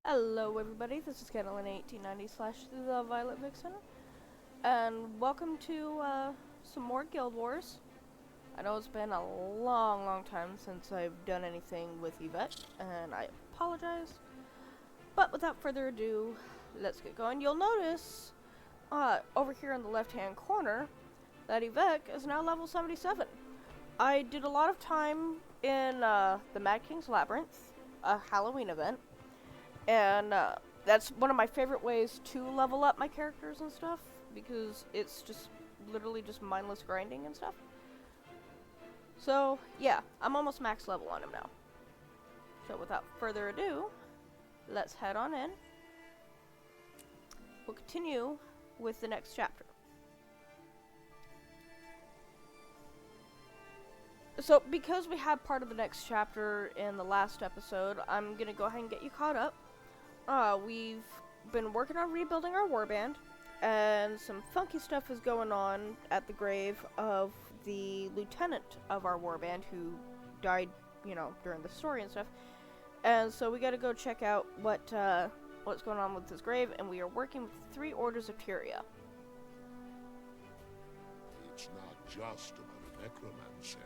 Hello everybody, this is Catelyn1890 / The Violet Vixen, and welcome to some more Guild Wars. I know it's been a long time since I've done anything with Yvette, and I apologize. But without further ado, let's get going. You'll notice over here in the left hand corner that Yvette is now level 77. I did a lot of time in the Mad King's Labyrinth, a Halloween event. And that's one of my favorite ways to level up my characters and stuff, because it's just literally just mindless grinding and stuff. So yeah, I'm almost max level on him now. So without further ado, let's head on in. We'll continue with the next chapter. So because we had part of the next chapter in the last episode, I'm gonna go ahead and get you caught up. We've been working on rebuilding our warband, and some funky stuff is going on at the grave of the lieutenant of our warband who died, during the story and stuff. And so we gotta go check out what's going on with his grave, and we are working with 3 orders of Tyria. It's not just about a necromancer.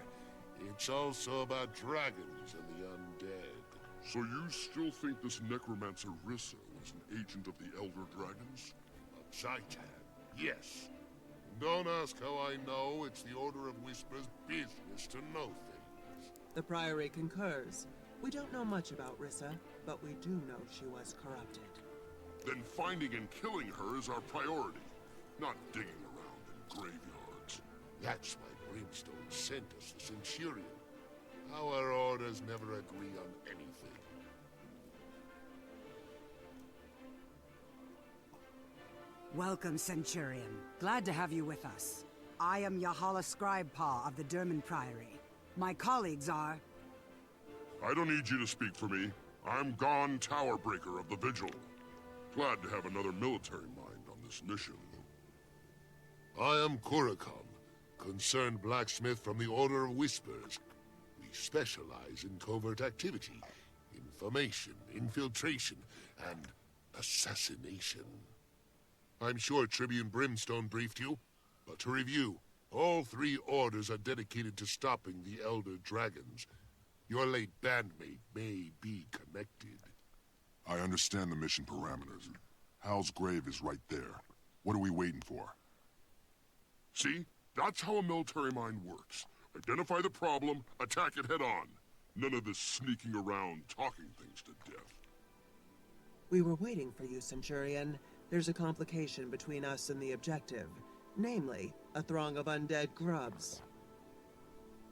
It's also about dragons and the undead. So you still think this necromancer Rissa was an agent of the Elder Dragons? A Titan, yes. Don't ask how I know. It's the Order of Whispers' business to know things. The Priory concurs. We don't know much about Rissa, but we do know she was corrupted. Then finding and killing her is our priority, not digging around in graveyards. That's why Brimstone sent us the Centurion. Our orders never agree on anything. Welcome, Centurion. Glad to have you with us. I am Yahala Scribepaw of the Derman Priory. My colleagues are... I don't need you to speak for me. I'm Gon Towerbreaker of the Vigil. Glad to have another military mind on this mission. I am Kurakon, concerned blacksmith from the Order of Whispers. We specialize in covert activity, information, infiltration, and assassination. I'm sure Tribune Brimstone briefed you, but to review, all 3 orders are dedicated to stopping the Elder Dragons. Your late bandmate may be connected. I understand the mission parameters. Hal's grave is right there. What are we waiting for? See? That's how a military mind works. Identify the problem, attack it head on. None of this sneaking around, talking things to death. We were waiting for you, Centurion. There's a complication between us and the objective. Namely, a throng of undead grubs.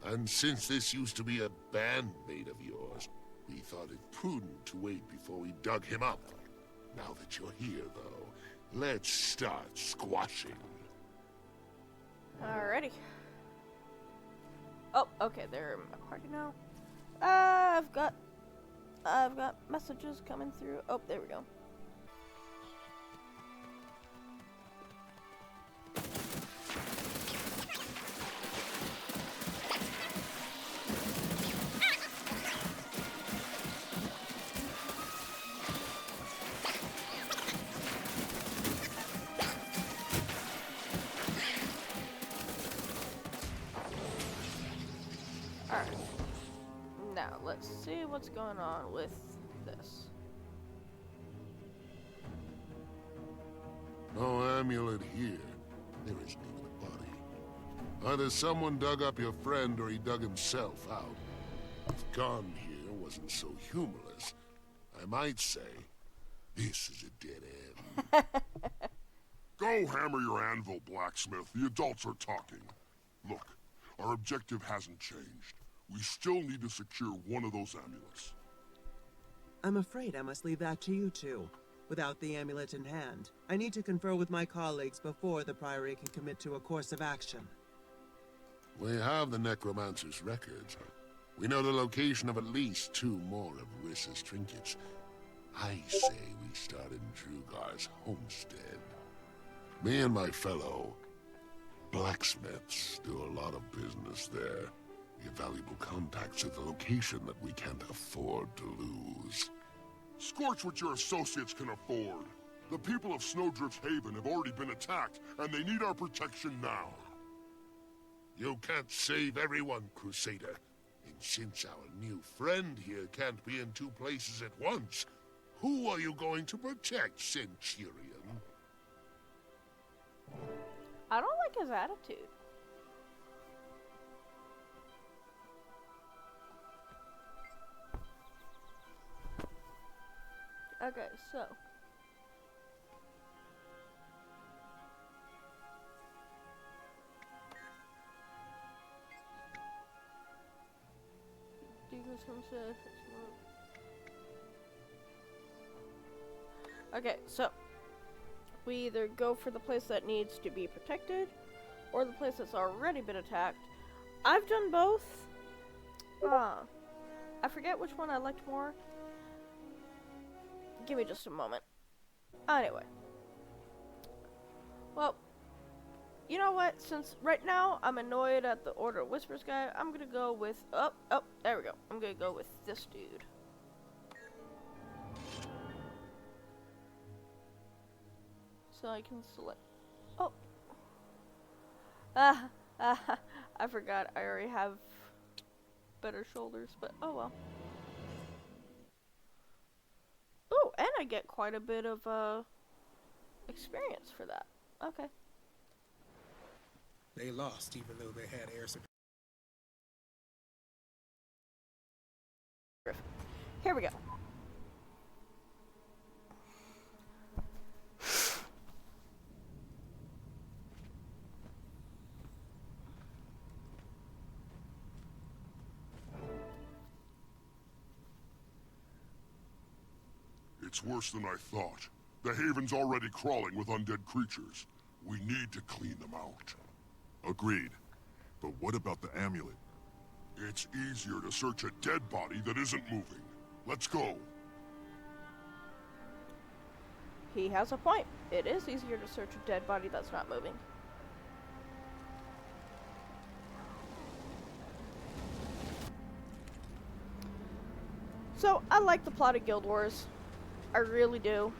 And since this used to be a bandmate of yours, we thought it prudent to wait before we dug him up. Now that you're here, though, let's start squashing. Alrighty. Oh, okay, they're in my party now. I've got messages coming through. Oh, there we go. Alright. Now, let's see what's going on with this. No amulet here. There isn't even a body. Either someone dug up your friend or he dug himself out. If Gon here wasn't so humorless, I might say, this is a dead end. Go hammer your anvil, blacksmith. The adults are talking. Look, our objective hasn't changed. We still need to secure one of those amulets. I'm afraid I must leave that to you two. Without the amulet in hand, I need to confer with my colleagues before the Priory can commit to a course of action. We have the Necromancer's records. We know the location of at least 2 more of Rissa's trinkets. I say we start in Drugar's homestead. Me and my fellow Blacksmiths do a lot of business there. We have valuable contacts at the location that we can't afford to lose. Scorch what your associates can afford. The people of Snowdrift's Haven have already been attacked, and they need our protection now. You can't save everyone, Crusader. And since our new friend here can't be in two places at once, who are you going to protect, Centurion? I don't like his attitude. Okay, so. Okay, so we either go for the place that needs to be protected or the place that's already been attacked. I've done both. I forget which one I liked more. Give me just a moment. Anyway. Well, you know what? Since right now I'm annoyed at the Order of Whispers guy, I'm gonna go with... Oh, there we go. I'm gonna go with this dude. So I can select... Oh. I forgot. I already have better shoulders, but oh well. Oh, and I get quite a bit of experience for that. Okay. They lost even though they had air support. Here we go. It's worse than I thought. The Haven's already crawling with undead creatures. We need to clean them out. Agreed. But what about the amulet? It's easier to search a dead body that isn't moving. Let's go. He has a point. It is easier to search a dead body that's not moving. So, I like the plot of Guild Wars. I really do.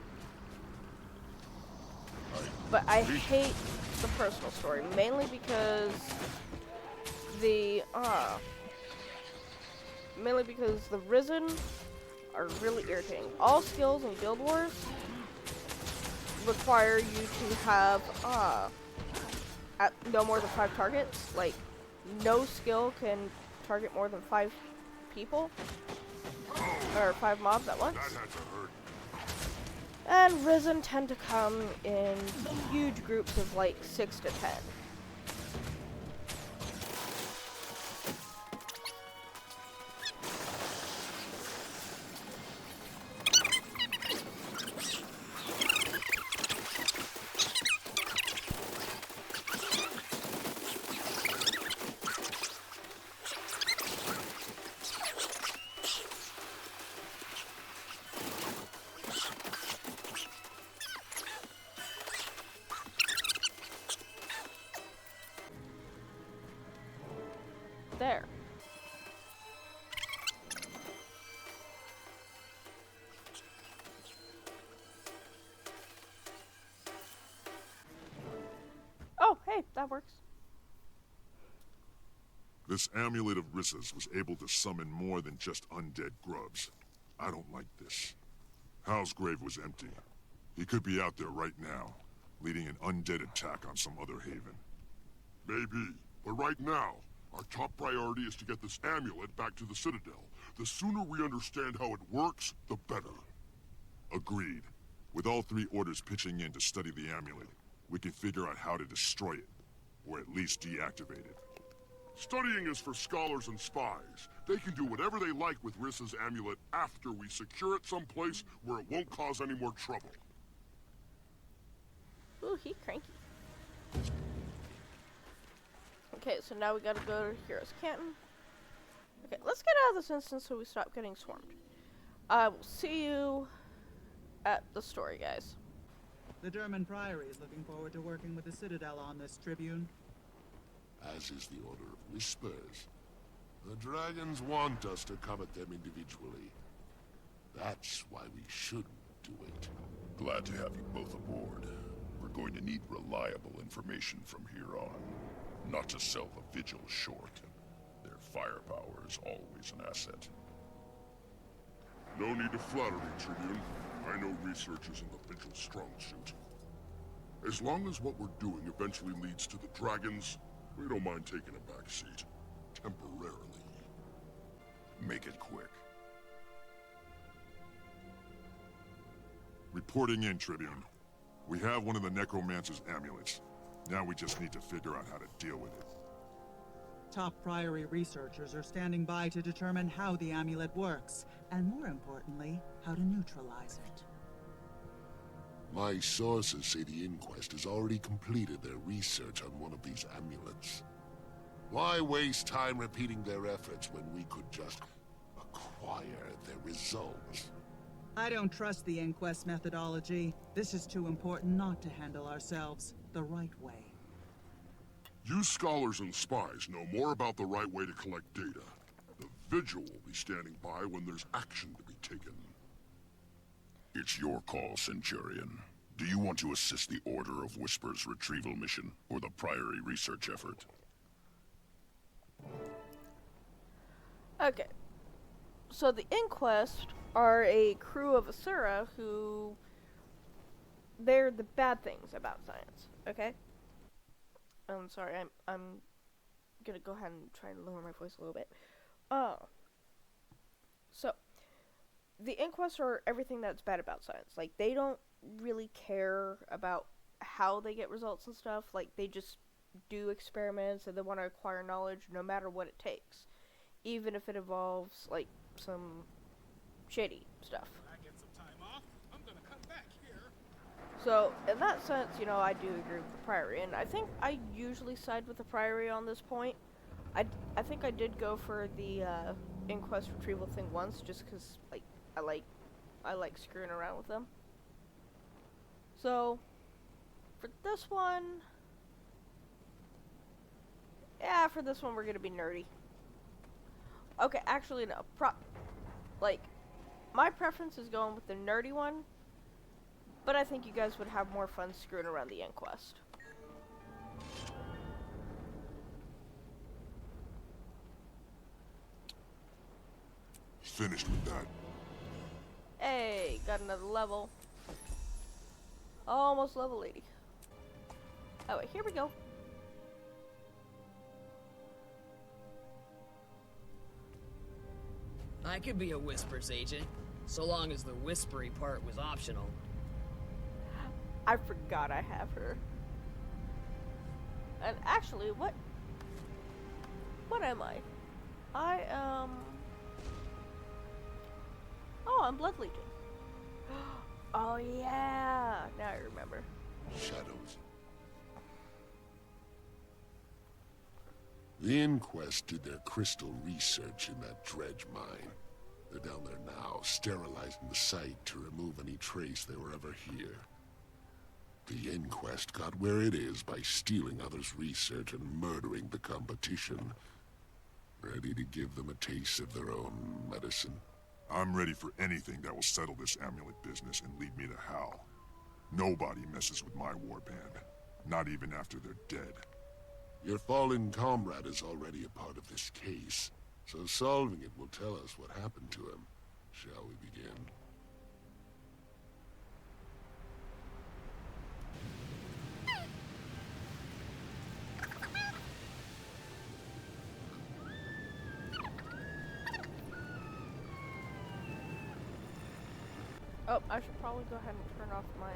But I hate the personal story, mainly because the Risen are really irritating. All skills in Guild Wars require you to have at no more than 5 targets. Like, no skill can target more than 5 people or 5 mobs at once. That had to hurt. And Risen tend to come in huge groups of like 6 to 10. There. Oh, hey, that works. This amulet of Rissa's was able to summon more than just undead grubs. I don't like this. Hal's grave was empty. He could be out there right now, leading an undead attack on some other haven. Maybe, but right now, our top priority is to get this amulet back to the Citadel. The sooner we understand how it works, the better. Agreed. With all 3 orders pitching in to study the amulet, we can figure out how to destroy it, or at least deactivate it. Studying is for scholars and spies. They can do whatever they like with Rissa's amulet after we secure it someplace where it won't cause any more trouble. Ooh, he cranky. Okay, so now we gotta go to Heroes Canton. Okay, let's get out of this instance so we stop getting swarmed. I will see you at the story, guys. The Derman Priory is looking forward to working with the Citadel on this, Tribune. as is the Order of Whispers. The dragons want us to come at them individually. That's why we shouldn't do it. Glad to have you both aboard. We're going to need reliable information from here on. Not to sell the Vigil short. Their firepower is always an asset. No need to flatter me, Tribune. I know research isn't the Vigil's strong suit. As long as what we're doing eventually leads to the dragons, we don't mind taking a back seat. Temporarily. Make it quick. Reporting in, Tribune. We have one of the Necromancer's amulets. Now we just need to figure out how to deal with it. Top Priory researchers are standing by to determine how the amulet works, and more importantly, how to neutralize it. My sources say the Inquest has already completed their research on one of these amulets. Why waste time repeating their efforts when we could just acquire their results? I don't trust the Inquest methodology. This is too important not to handle ourselves the right way. You scholars and spies know more about the right way to collect data. The Vigil will be standing by when there's action to be taken. It's your call, Centurion. Do you want to assist the Order of Whispers retrieval mission, or the Priory research effort? Okay. So the Inquest are a crew of Asura who... they're the bad things about science, okay? I'm sorry, I'm gonna go ahead and try and lower my voice a little bit. So, the Inquest are everything that's bad about science. Like, they don't really care about how they get results and stuff. Like, they just do experiments and they want to acquire knowledge no matter what it takes. Even if it involves, like, some shady stuff. I get some time off, I'm gonna come back here. So, in that sense, you know, I do agree with the Priory, and I think I usually side with the Priory on this point. I think I did go for the Inquest retrieval thing once, just because, like, I like screwing around with them. So, for this one... yeah, for this one we're gonna be nerdy. Okay, actually, no. My preference is going with the nerdy one, but I think you guys would have more fun screwing around the Inquest. Finished with that. Hey, got another level. Almost level 80. Oh wait, here we go. I could be a Whispers agent, so long as the whispery part was optional. I forgot I have her. And actually, what am I? I am... oh, I'm Blood Legion. Oh yeah, now I remember. Shadows. The Inquest did their crystal research in that dredge mine. They're down there now, sterilizing the site to remove any trace they were ever here. The Inquest got where it is by stealing others' research and murdering the competition. Ready to give them a taste of their own medicine. I'm ready for anything that will settle this amulet business and lead me to Hal. Nobody messes with my warband. Not even after they're dead. Your fallen comrade is already a part of this case, so solving it will tell us what happened to him. Shall we begin? Oh, I should probably go ahead and turn off my...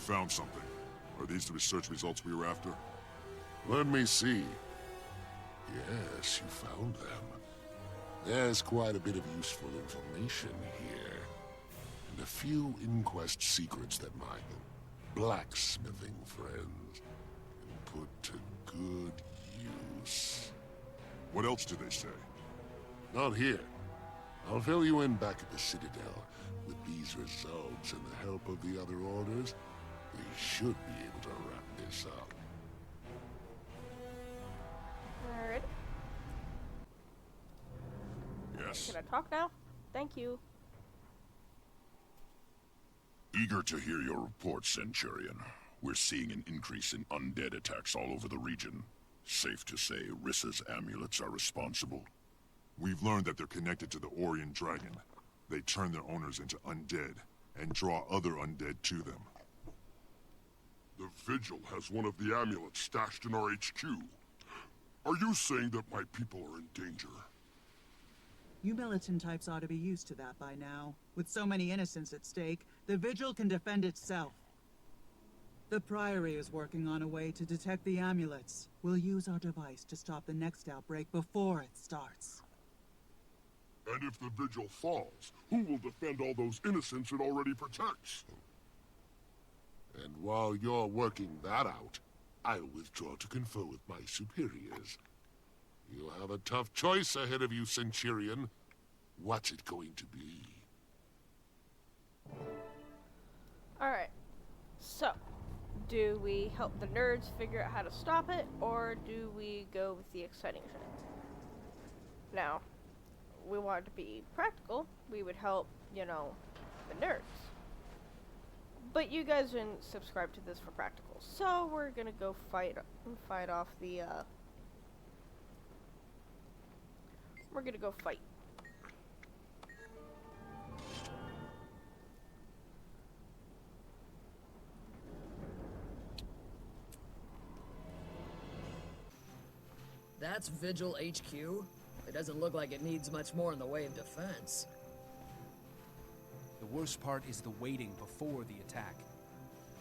found something. Are these the research results we were after? Let me see. Yes, you found them. There's quite a bit of useful information here. And a few inquest secrets that my blacksmithing friends can put to good use. What else do they say? Not here. I'll fill you in back at the Citadel. With these results and the help of the other orders, we should be able to wrap this up. Alright. Yes? Can I talk now? Thank you. Eager to hear your report, Centurion. We're seeing an increase in undead attacks all over the region. Safe to say Rissa's amulets are responsible? We've learned that they're connected to the Orient Dragon. They turn their owners into undead, and draw other undead to them. The Vigil has one of the amulets stashed in our HQ. Are you saying that my people are in danger? You militant types ought to be used to that by now. With so many innocents at stake, the Vigil can defend itself. The Priory is working on a way to detect the amulets. We'll use our device to stop the next outbreak before it starts. And if the Vigil falls, who will defend all those innocents it already protects? And while you're working that out, I'll withdraw to confer with my superiors. You have a tough choice ahead of you, Centurion. What's it going to be? Alright. So, do we help the nerds figure out how to stop it, or do we go with the exciting shit? Now, we want to be practical. We would help, you know, the nerds. But you guys didn't subscribe to this for practical, so we're gonna go fight off the, we're gonna go fight. That's Vigil HQ? It doesn't look like it needs much more in the way of defense. The worst part is the waiting before the attack.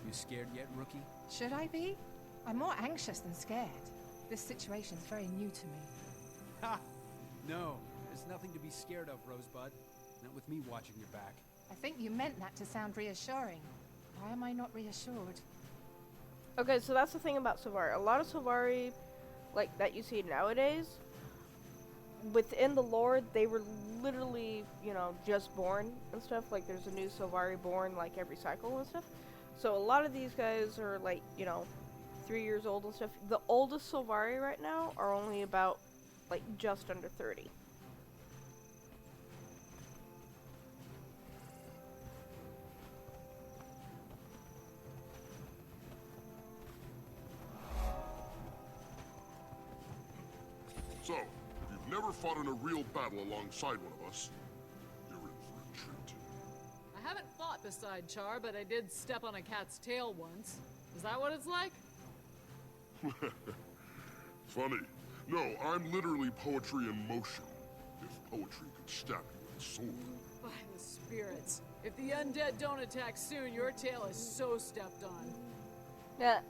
You scared yet, rookie? Should I be? I'm more anxious than scared. This situation's very new to me. Ha! No, there's nothing to be scared of, Rosebud. Not with me watching your back. I think you meant that to sound reassuring. Why am I not reassured? Okay, so that's the thing about Sylvari. A lot of Sylvari, like, that you see nowadays, within the lore, they were literally, you know, just born and stuff. Like, there's a new Sylvari born, like, every cycle and stuff. So a lot of these guys are, like, you know, 3 years old and stuff. The oldest Sylvari right now are only about, like, just under 30. So, if you've never fought in a real battle alongside one of us, you're in for a treat. I haven't fought beside Char, but I did step on a cat's tail once. Is that what it's like? Funny. No, I'm literally poetry in motion. If poetry could stab you with a sword. By the spirits. If the undead don't attack soon, your tail is so stepped on. Yeah.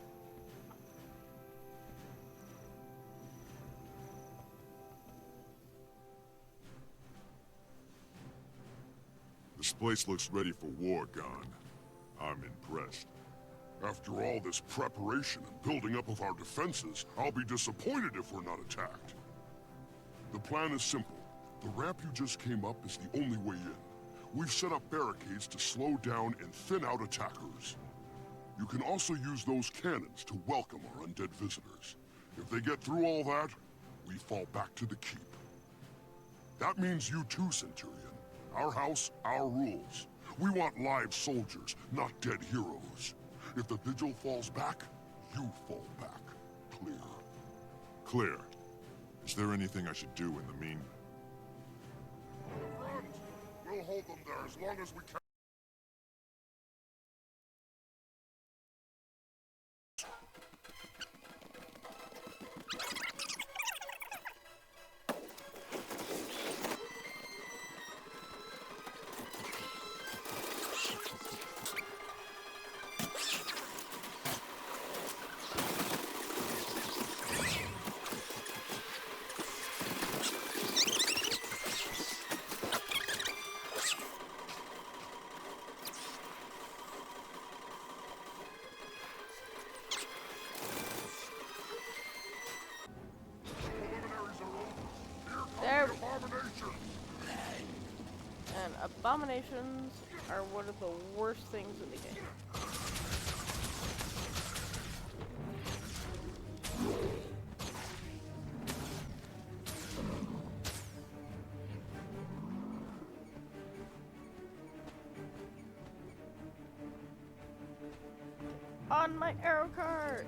This place looks ready for war, Gon. I'm impressed. After all this preparation and building up of our defenses, I'll be disappointed if we're not attacked. The plan is simple. The ramp you just came up is the only way in. We've set up barricades to slow down and thin out attackers. You can also use those cannons to welcome our undead visitors. If they get through all that, we fall back to the keep. That means you too, Centurion. Our house, our rules. We want live soldiers, not dead heroes. If the Vigil falls back, you fall back. Clear. Clear. Is there anything I should do in the mean? Front. We'll hold them there as long as we can. And abominations are one of the worst things in the game. On my arrow cart!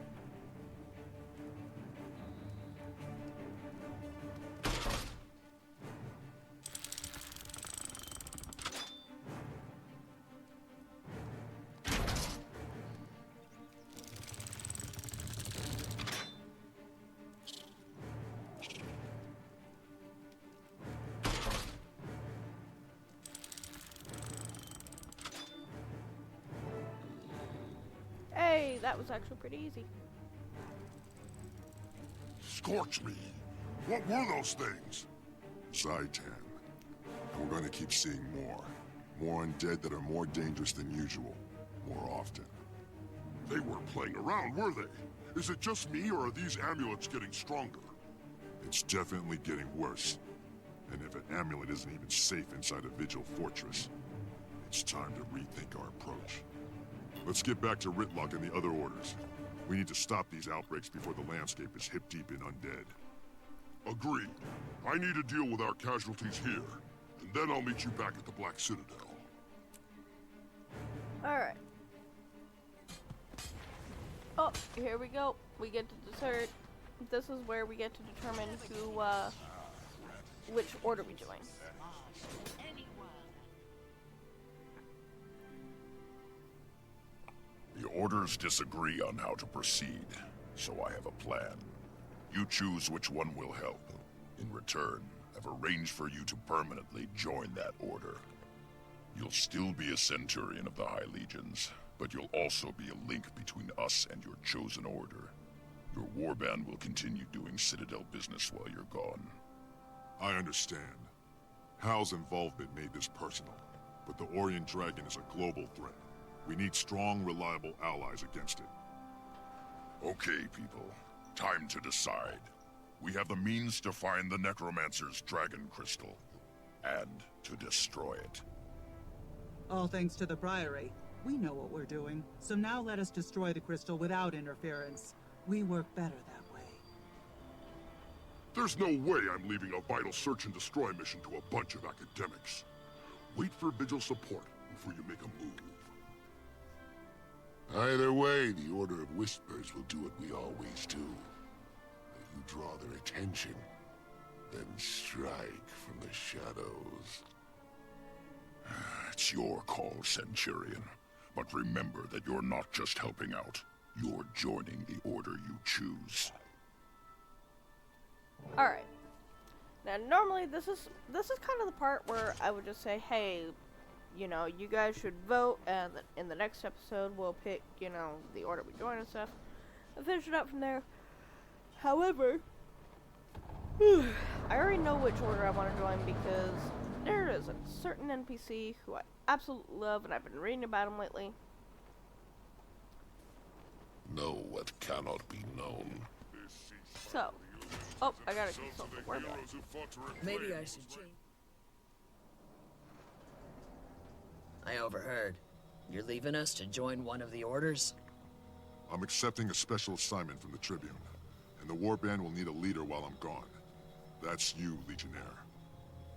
Hey, that was actually pretty easy. Scorch me! What were those things? Zaitan. We're going to keep seeing more. More undead that are more dangerous than usual. More often. They weren't playing around, were they? Is it just me, or are these amulets getting stronger? It's definitely getting worse. And if an amulet isn't even safe inside a Vigil fortress, it's time to rethink our approach. Let's get back to Ritlock and the other orders. We need to stop these outbreaks before the landscape is hip-deep in undead. Agreed. I need to deal with our casualties here, and then I'll meet you back at the Black Citadel. Alright. Oh, here we go. We get to dessert. This is where we get to determine who, which order we join. The orders disagree on how to proceed, so I have a plan. You choose which one will help. In return, I've arranged for you to permanently join that order. You'll still be a Centurion of the High Legions, but you'll also be a link between us and your chosen order. Your warband will continue doing Citadel business while you're gone. I understand. Hal's involvement made this personal, but the Orient Dragon is a global threat. We need strong, reliable allies against it. Okay, people. Time to decide. We have the means to find the Necromancer's Dragon Crystal, and to destroy it. All thanks to the Priory. We know what we're doing, so now let us destroy the crystal without interference. We work better that way. There's no way I'm leaving a vital search and destroy mission to a bunch of academics. Wait for Vigil support before you make a move. Either way, the Order of Whispers will do what we always do. You draw their attention, then strike from the shadows. It's your call, Centurion. But remember that you're not just helping out. You're joining the order you choose. Alright. Now normally this is kind of the part where I would just say, hey, you know, you guys should vote, and in the next episode we'll pick, you know, the order we join and stuff, and finish it up from there. However, I already know which order I want to join because there is a certain NPC who I absolutely love, and I've been reading about him lately. Know what cannot be known. So, oh, I gotta consult the warband. Maybe I should change. I overheard. You're leaving us to join one of the orders? I'm accepting a special assignment from the Tribune, and the warband will need a leader while I'm gone. That's you, Legionnaire.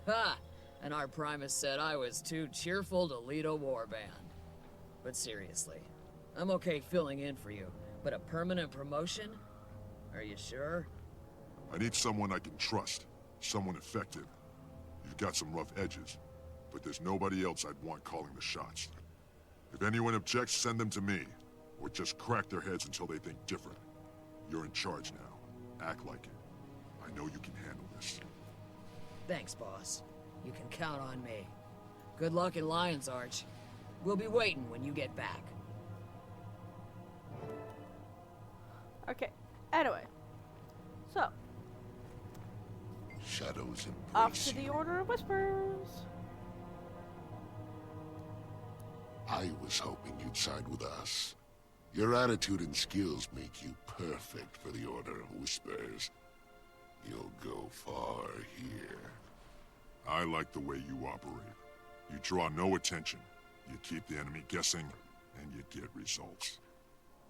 Ha! And our Primus said I was too cheerful to lead a warband. But seriously, I'm okay filling in for you, but a permanent promotion? Are you sure? I need someone I can trust, someone effective. You've got some rough edges, but there's nobody else I'd want calling the shots. If anyone objects, send them to me, or just crack their heads until they think different. You're in charge now. Act like it. I know you can handle this. Thanks, boss. You can count on me. Good luck in Lion's Arch. We'll be waiting when you get back. Okay, anyway. So, Shadows embrace off to the you. Order of Whispers. I was hoping you'd side with us. Your attitude and skills make you perfect for the Order of Whispers. You'll go far here. I like the way you operate. You draw no attention. You keep the enemy guessing, and you get results.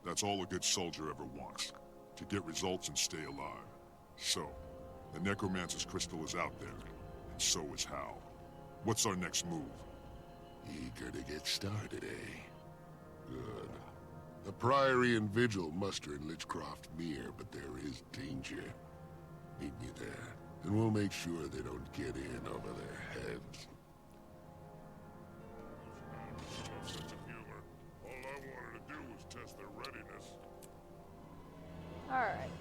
That's all a good soldier ever wants. To get results and stay alive. So, the Necromancer's crystal is out there, and so is Hal. What's our next move? Eager to get started, eh? Good. The Priory and Vigil muster in Lichcroft Mere, but there is danger. Meet me there, and we'll make sure they don't get in over their heads. Sense of humor. All I wanted to do was test their readiness. Alright.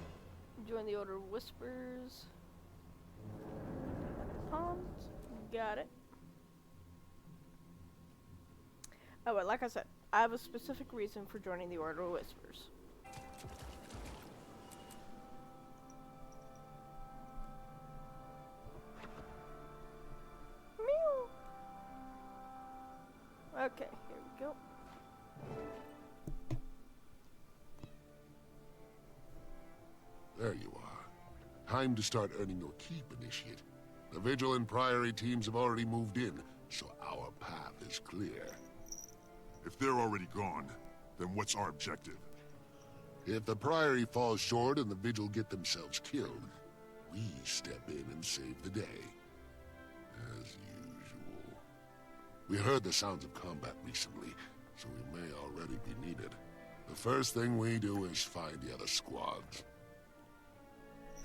Join the Order of Whispers. Palms. Got it. Oh, but like I said, I have a specific reason for joining the Order of Whispers. Meow. Okay, here we go. There you are. Time to start earning your keep, Initiate. The Vigil and Priory teams have already moved in, so our path is clear. If they're already gone, then what's our objective? If the Priory falls short and the Vigil get themselves killed, we step in and save the day. As usual. We heard the sounds of combat recently, so we may already be needed. The first thing we do is find the other squads.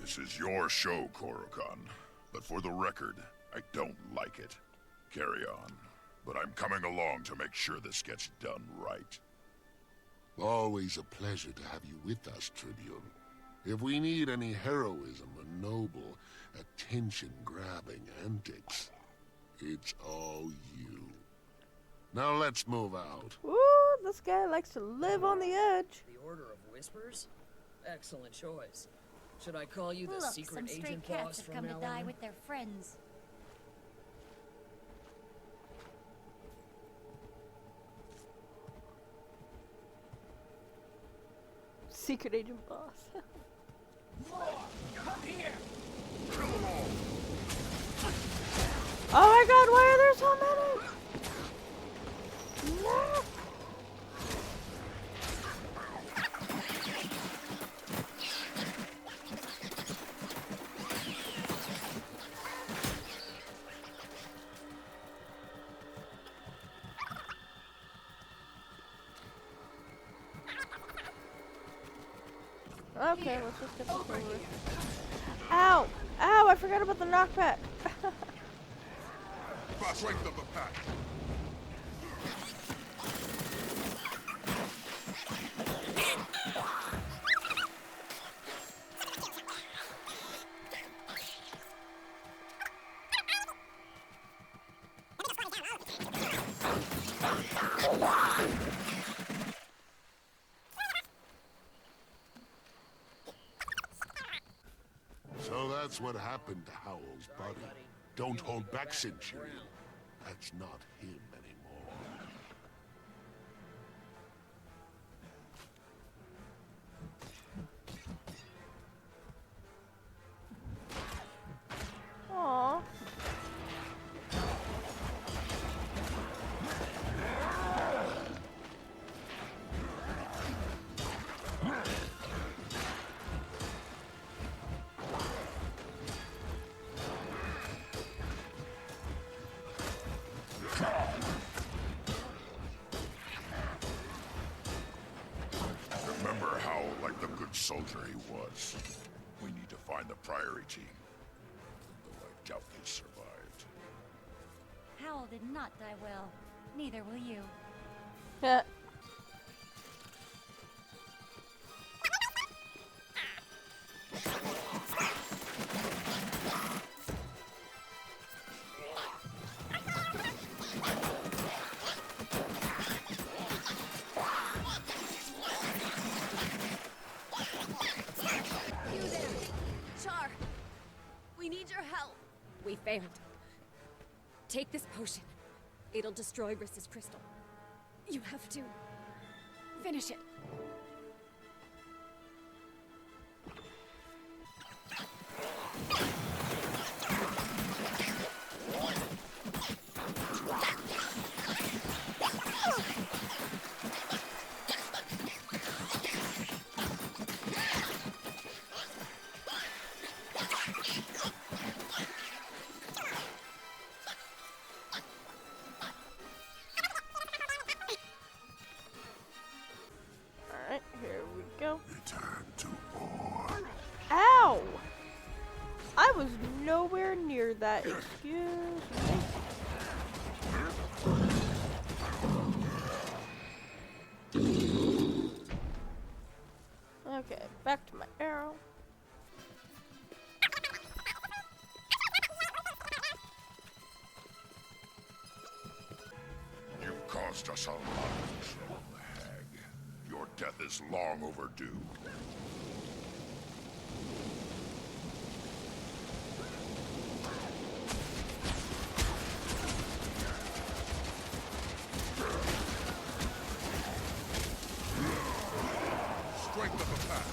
This is your show, Korokon. But for the record, I don't like it. Carry on. But I'm coming along to make sure this gets done right. Always a pleasure to have you with us, Tribune. If we need any heroism or noble, attention-grabbing antics, it's all you. Now let's move out. Ooh, this guy likes to live on the edge. The Order of Whispers? Excellent choice. Should I call you the Look, secret some stray agent cats boss have from come now to die on? with their friends. Secret agent boss. Come here! Oh my god, why are there so many? No. Okay, let's just get this over. Ow! Ow, I forgot about the knockback. Strength of the pack. So that's what happened to Howell's body. Don't hold back, Centurion. That's not him anymore. Aww. Remember how, like the good soldier he was, we need to find the Priory team. Though I doubt they survived. Howell did not die well. Neither will you. Yeah. You there! Char! We need your help! We failed. Take this potion. It'll destroy Riss's crystal. You have to finish it. caused us a lot of trouble, Hag. Your death is long overdue. Strength of the pack.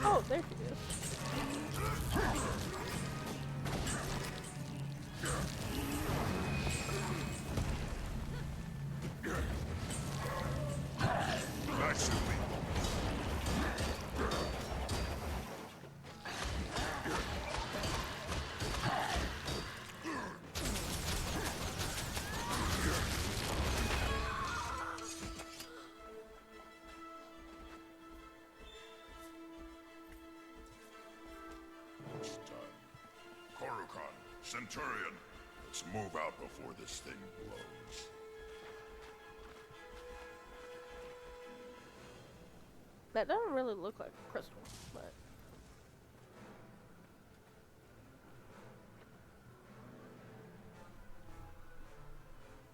Oh, there she is. Nice and lean. It's done. Korukan, Centurion, let's move out before this thing blows. That doesn't really look like a crystal, but...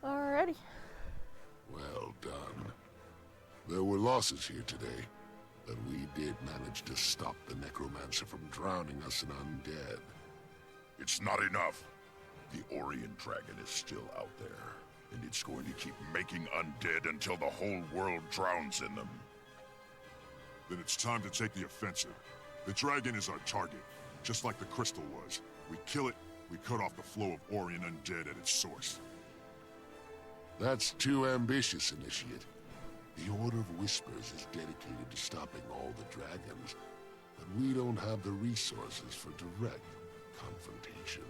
Alrighty. Well done. There were losses here today, but we did manage to stop the necromancer from drowning us in undead. It's not enough. The Orient Dragon is still out there, and it's going to keep making undead until the whole world drowns in them. Then it's time to take the offensive. The dragon is our target, just like the crystal was. We kill it, we cut off the flow of Orient undead at its source. That's too ambitious, Initiate. The Order of Whispers is dedicated to stopping all the dragons, but we don't have the resources for direct confrontation.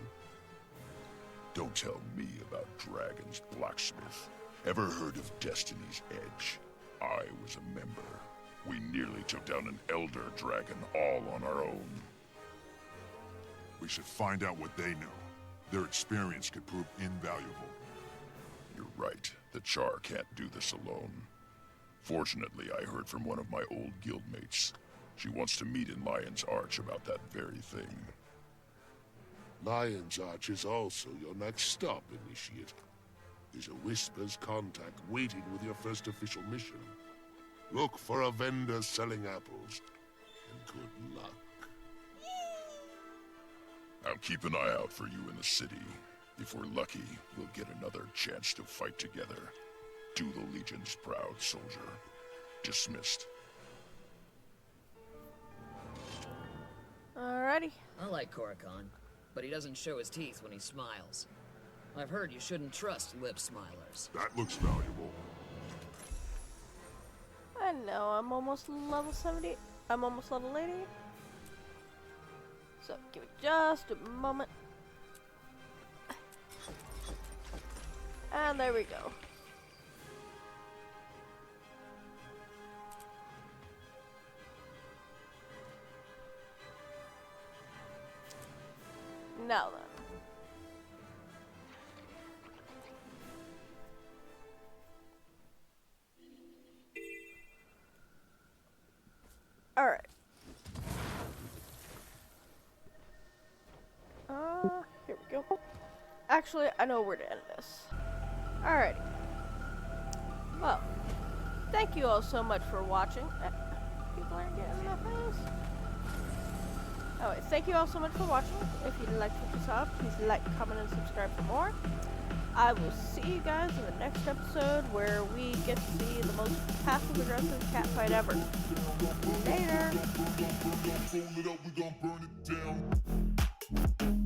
Don't tell me about dragons, Blacksmith. Ever heard of Destiny's Edge? I was a member. We nearly took down an Elder Dragon all on our own. We should find out what they know. Their experience could prove invaluable. You're right. The Char can't do this alone. Fortunately, I heard from one of my old guildmates. She wants to meet in Lion's Arch about that very thing. Lion's Arch is also your next stop, Initiate. There's a Whispers contact waiting with your first official mission. Look for a vendor selling apples, and good luck. I'll keep an eye out for you in the city. If we're lucky, we'll get another chance to fight together. Do the Legion's proud, soldier. Dismissed. Alrighty. I like Korakon, but he doesn't show his teeth when he smiles. I've heard you shouldn't trust lip smilers. That looks valuable. I know, I'm almost level 70. I'm almost level 80. So, give me just a moment. And there we go. Now then. Alright. Here we go. Actually, I know where to end this. Alrighty. Well, thank you all so much for watching. People aren't getting in my face. Anyway, thank you all so much for watching. If you liked what you saw, please like, comment, and subscribe for more. I will see you guys in the next episode where we get to see the most passive-aggressive catfight ever. Later! Roll it up, we gon' burn it down.